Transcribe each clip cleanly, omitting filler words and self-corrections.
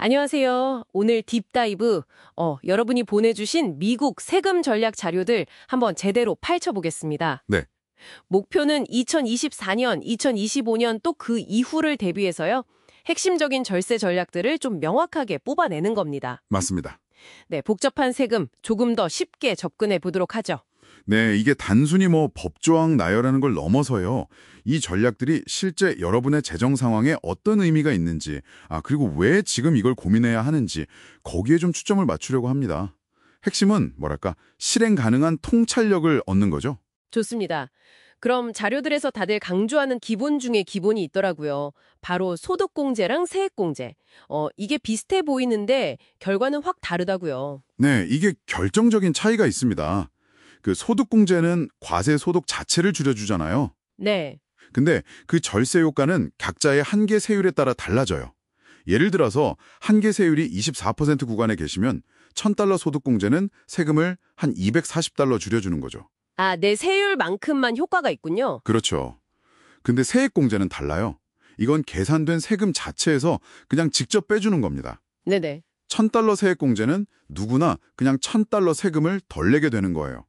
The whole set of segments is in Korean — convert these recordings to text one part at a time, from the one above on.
안녕하세요. 오늘 딥다이브, 여러분이 보내주신 미국 세금 전략 자료들 한번 제대로 파헤쳐보겠습니다. 네, 목표는 2024년, 2025년 또 그 이후를 대비해서요. 핵심적인 절세 전략들을 좀 명확하게 뽑아내는 겁니다. 맞습니다. 네, 복잡한 세금 조금 더 쉽게 접근해 보도록 하죠. 네, 이게 단순히 법조항 나열하는 걸 넘어서요. 이 전략들이 실제 여러분의 재정 상황에 어떤 의미가 있는지, 그리고 왜 지금 이걸 고민해야 하는지 거기에 좀 초점을 맞추려고 합니다. 핵심은 실행 가능한 통찰력을 얻는 거죠. 좋습니다. 그럼 자료들에서 다들 강조하는 기본 중에 기본이 있더라고요. 바로 소득공제랑 세액공제. 이게 비슷해 보이는데 결과는 확 다르다고요. 네, 이게 결정적인 차이가 있습니다. 그 소득공제는 과세 소득 자체를 줄여주잖아요. 네. 근데 그 절세 효과는 각자의 한계 세율에 따라 달라져요. 예를 들어서 한계 세율이 24% 구간에 계시면 $1,000 소득공제는 세금을 한 $240 줄여주는 거죠. 내 세율만큼만 효과가 있군요. 그렇죠. 근데 세액공제는 달라요. 이건 계산된 세금 자체에서 그냥 직접 빼주는 겁니다. 네네. $1,000 세액공제는 누구나 그냥 $1,000 세금을 덜 내게 되는 거예요.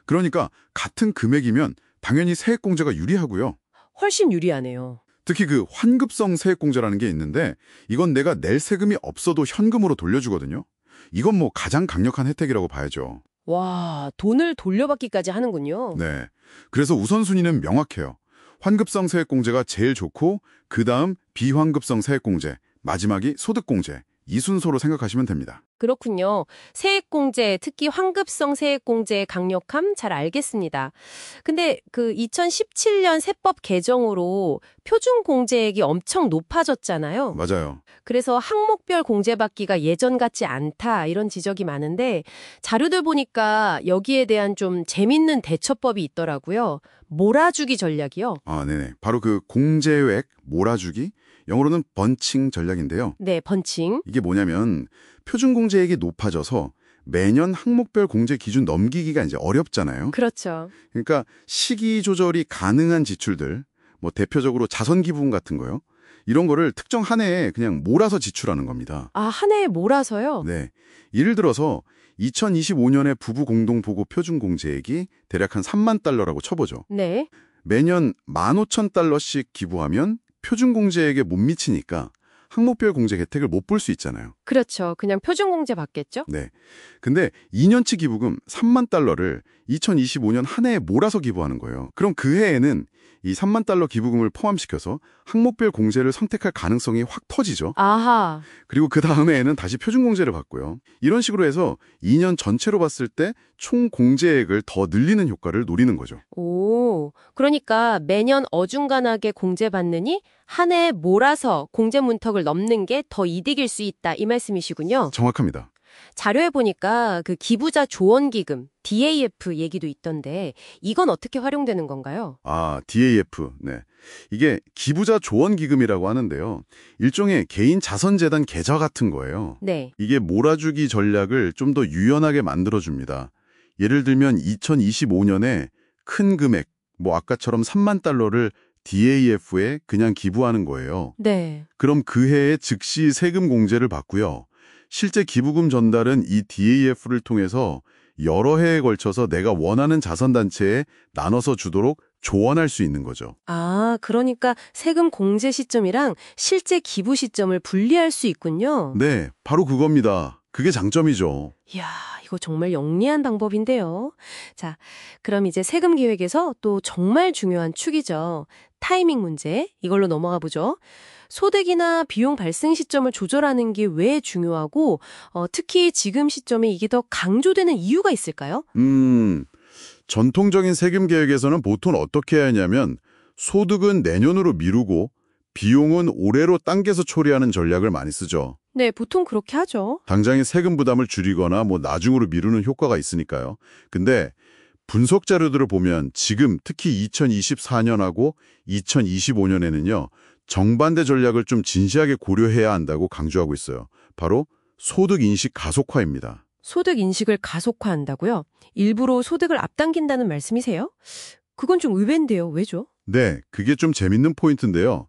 그러니까 같은 금액이면 당연히 세액공제가 유리하고요. 훨씬 유리하네요. 특히 그 환급성 세액공제라는 게 있는데 이건 내가 낼 세금이 없어도 현금으로 돌려주거든요. 이건 가장 강력한 혜택이라고 봐야죠. 와, 돈을 돌려받기까지 하는군요. 네. 그래서 우선순위는 명확해요. 환급성 세액공제가 제일 좋고 그다음 비환급성 세액공제, 마지막이 소득공제. 이 순서로 생각하시면 됩니다. 그렇군요. 세액공제, 특히 환급성 세액공제의 강력함 잘 알겠습니다. 근데 그 2017년 세법 개정으로 표준공제액이 엄청 높아졌잖아요. 맞아요. 그래서 항목별 공제받기가 예전 같지 않다 이런 지적이 많은데 자료들 보니까 여기에 대한 좀 재밌는 대처법이 있더라고요. 몰아주기 전략이요. 네네. 바로 그 공제액 몰아주기, 영어로는 번칭 전략인데요. 네, 번칭. 이게 뭐냐면 표준공제액이 높아져서 매년 항목별 공제 기준 넘기기가 이제 어렵잖아요. 그렇죠. 그러니까 시기 조절이 가능한 지출들, 대표적으로 자선 기부금 같은 거요. 이런 거를 특정 한 해에 그냥 몰아서 지출하는 겁니다. 한 해에 몰아서요? 네. 예를 들어서 2025년에 부부 공동보고 표준공제액이 대략 한 $3만 달러라고 쳐보죠. 네. 매년 $15,000씩 기부하면 표준공제액에 못 미치니까 항목별 공제 혜택을 못 볼 수 있잖아요. 그렇죠. 그냥 표준공제 받겠죠? 네. 근데 2년치 기부금 $3만 달러를 2025년 한 해에 몰아서 기부하는 거예요. 그럼 그 해에는 이 $3만 달러 기부금을 포함시켜서 항목별 공제를 선택할 가능성이 확 터지죠. 아하. 그리고 그 다음 해에는 다시 표준공제를 받고요. 이런 식으로 해서 2년 전체로 봤을 때 총 공제액을 더 늘리는 효과를 노리는 거죠. 오, 그러니까 매년 어중간하게 공제받느니 한 해에 몰아서 공제 문턱을 넘는 게 더 이득일 수 있다 이 말씀이시군요. 정확합니다. 자료에 보니까 그 기부자 조언기금, DAF 얘기도 있던데 이건 어떻게 활용되는 건가요? DAF. 네. 이게 기부자 조언기금이라고 하는데요. 일종의 개인 자선재단 계좌 같은 거예요. 네. 이게 몰아주기 전략을 좀 더 유연하게 만들어줍니다. 예를 들면 2025년에 큰 금액, 아까처럼 $3만 달러를 DAF에 그냥 기부하는 거예요. 네. 그럼 그 해에 즉시 세금 공제를 받고요. 실제 기부금 전달은 이 DAF를 통해서 여러 해에 걸쳐서 내가 원하는 자선단체에 나눠서 주도록 조언할 수 있는 거죠. 그러니까 세금 공제 시점이랑 실제 기부 시점을 분리할 수 있군요. 네, 바로 그겁니다. 그게 장점이죠. 이야, 이거 정말 영리한 방법인데요. 자, 그럼 이제 세금 계획에서 또 정말 중요한 축이죠. 타이밍 문제, 이걸로 넘어가 보죠. 소득이나 비용 발생 시점을 조절하는 게 왜 중요하고 특히 지금 시점에 이게 더 강조되는 이유가 있을까요? 전통적인 세금 계획에서는 보통 어떻게 해야 하냐면 소득은 내년으로 미루고 비용은 올해로 당겨서 처리하는 전략을 많이 쓰죠. 네, 보통 그렇게 하죠. 당장의 세금 부담을 줄이거나 나중으로 미루는 효과가 있으니까요. 근데 분석 자료들을 보면 지금 특히 2024년하고 2025년에는요. 정반대 전략을 좀 진지하게 고려해야 한다고 강조하고 있어요. 바로 소득 인식 가속화입니다. 소득 인식을 가속화한다고요? 일부러 소득을 앞당긴다는 말씀이세요? 그건 좀 의외인데요. 왜죠? 네, 그게 좀 재밌는 포인트인데요.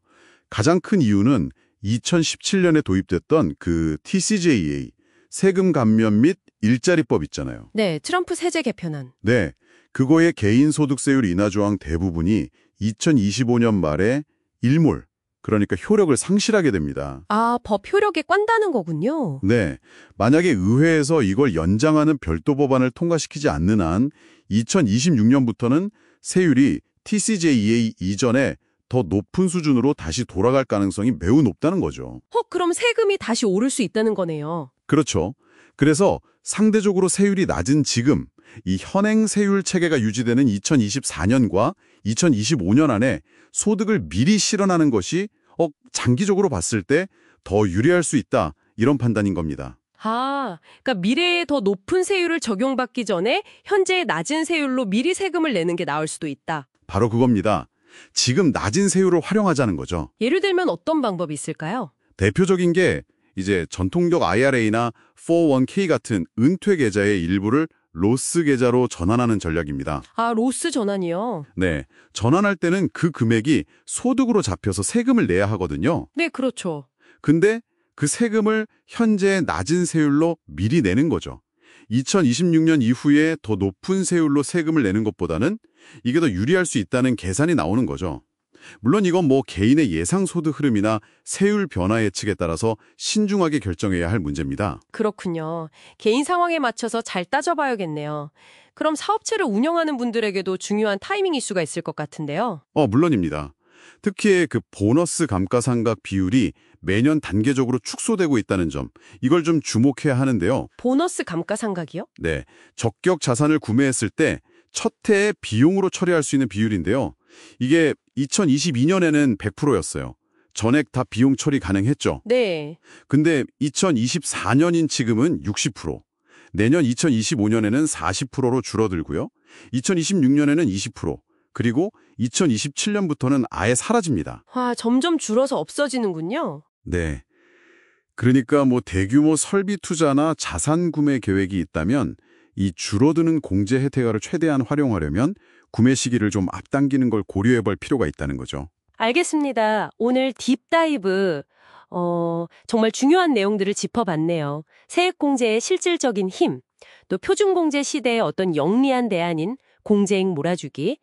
가장 큰 이유는 2017년에 도입됐던 그 TCJA, 세금 감면 및 일자리법 있잖아요. 네, 트럼프 세제 개편안. 네, 그거의 개인소득세율 인하 조항 대부분이 2025년 말에 일몰, 그러니까 효력을 상실하게 됩니다. 아, 법 효력에 깸다는 거군요. 네, 만약에 의회에서 이걸 연장하는 별도 법안을 통과시키지 않는 한 2026년부터는 세율이 TCJA 이전에 더 높은 수준으로 다시 돌아갈 가능성이 매우 높다는 거죠. 그럼 세금이 다시 오를 수 있다는 거네요. 그렇죠. 그래서 상대적으로 세율이 낮은 지금 이 현행 세율 체계가 유지되는 2024년과 2025년 안에 소득을 미리 실현하는 것이 장기적으로 봤을 때 더 유리할 수 있다, 이런 판단인 겁니다. 아, 그러니까 미래에 더 높은 세율을 적용받기 전에 현재의 낮은 세율로 미리 세금을 내는 게 나을 수도 있다. 바로 그겁니다. 지금 낮은 세율을 활용하자는 거죠. 예를 들면 어떤 방법이 있을까요? 대표적인 게 이제 전통적 IRA나 401k 같은 은퇴 계좌의 일부를 로스 계좌로 전환하는 전략입니다. 아, 로스 전환이요? 네, 전환할 때는 그 금액이 소득으로 잡혀서 세금을 내야 하거든요. 네, 그렇죠. 근데 그 세금을 현재 낮은 세율로 미리 내는 거죠. 2026년 이후에 더 높은 세율로 세금을 내는 것보다는 이게 더 유리할 수 있다는 계산이 나오는 거죠. 물론 이건 뭐 개인의 예상 소득 흐름이나 세율 변화 예측에 따라서 신중하게 결정해야 할 문제입니다. 그렇군요. 개인 상황에 맞춰서 잘 따져봐야겠네요. 그럼 사업체를 운영하는 분들에게도 중요한 타이밍 이슈가 있을 것 같은데요. 물론입니다. 특히 그 보너스 감가상각 비율이 매년 단계적으로 축소되고 있다는 점, 이걸 좀 주목해야 하는데요. 보너스 감가상각이요? 네, 적격 자산을 구매했을 때 첫 해에 비용으로 처리할 수 있는 비율인데요. 이게 2022년에는 100%였어요. 전액 다 비용 처리 가능했죠. 네. 근데 2024년인 지금은 60%, 내년 2025년에는 40%로 줄어들고요. 2026년에는 20%, 그리고 2027년부터는 아예 사라집니다. 와, 점점 줄어서 없어지는군요. 네. 그러니까 뭐 대규모 설비 투자나 자산 구매 계획이 있다면 이 줄어드는 공제 혜택을 최대한 활용하려면 구매 시기를 좀 앞당기는 걸 고려해 볼 필요가 있다는 거죠. 알겠습니다. 오늘 딥다이브, 정말 중요한 내용들을 짚어봤네요. 세액공제의 실질적인 힘, 또 표준공제 시대의 어떤 영리한 대안인 공제액 몰아주기,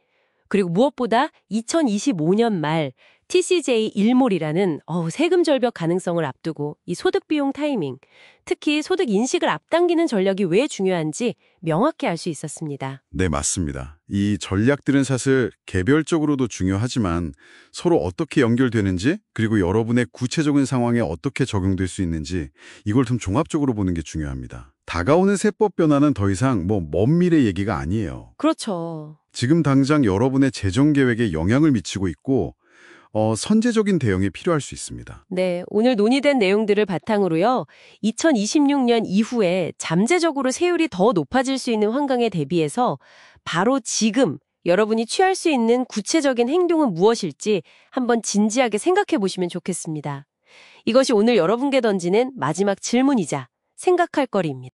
그리고 무엇보다 2025년 말 TCJ 일몰이라는 세금 절벽 가능성을 앞두고 이 소득 비용 타이밍, 특히 소득 인식을 앞당기는 전략이 왜 중요한지 명확히 알 수 있었습니다. 네, 맞습니다. 이 전략들은 사실 개별적으로도 중요하지만 서로 어떻게 연결되는지, 그리고 여러분의 구체적인 상황에 어떻게 적용될 수 있는지 이걸 좀 종합적으로 보는 게 중요합니다. 다가오는 세법 변화는 더 이상 먼 미래 얘기가 아니에요. 그렇죠. 지금 당장 여러분의 재정 계획에 영향을 미치고 있고 선제적인 대응이 필요할 수 있습니다. 네, 오늘 논의된 내용들을 바탕으로요. 2026년 이후에 잠재적으로 세율이 더 높아질 수 있는 환경에 대비해서 바로 지금 여러분이 취할 수 있는 구체적인 행동은 무엇일지 한번 진지하게 생각해 보시면 좋겠습니다. 이것이 오늘 여러분께 던지는 마지막 질문이자 생각할 거리입니다.